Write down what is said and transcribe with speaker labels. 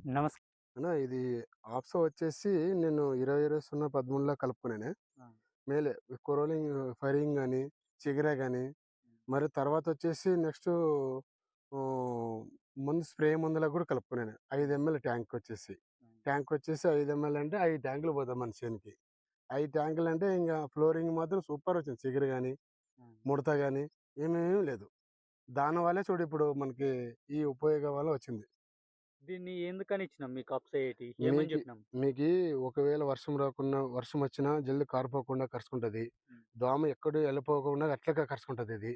Speaker 1: నమస్కారం.
Speaker 2: అన్నా ఇది ఆప్సో వచ్చేసి నేను 20/20/13లో కలుపుకున్నానే.
Speaker 1: ఆ!
Speaker 2: మేలే కొరోలింగ్, ఫైరింగ్ గాని, చిగిరా గాని, మరి తర్వాతొచ్చేసి నెక్స్టు ముందు స్ప్రే మందులకు గూడా కలుపుకున్నాను. 5 ఎంఎల్ ట్యాంకొచ్చేసి. ట్యాంకొచ్చేసి 5 ఎంఎల్ అంటే 5 ట్యాంకులు పోతాయి మన చేనుకి. 5 ట్యాంకులంటే ఇంగ ఫ్లోరింగ్ మాత్రం సూపరొచ్చింది. చిగురు గాని, ముడత గాని ఏమేమి లేదు. దానివల్లే చూడు ఇప్పుడు మనకి ఈ ఉపయోగం వల్ల వచ్చింది.
Speaker 1: దీన్ని ఎందుకని ఇచ్చినాం మీకు అప్సైటీ? ఏమని
Speaker 2: మీకి
Speaker 1: జెప్పినాం?
Speaker 2: మీకీ ఒకవేళ వర్షం రాకున్నా, వర్షం వచ్చినా జల్ది కారిపోకుండా కరుచుకుంటది.
Speaker 1: హ్మ్.
Speaker 2: దోమ ఎక్కడ ఎళ్ళిపోకుండా అట్లనే కరుచుకుంటదిది.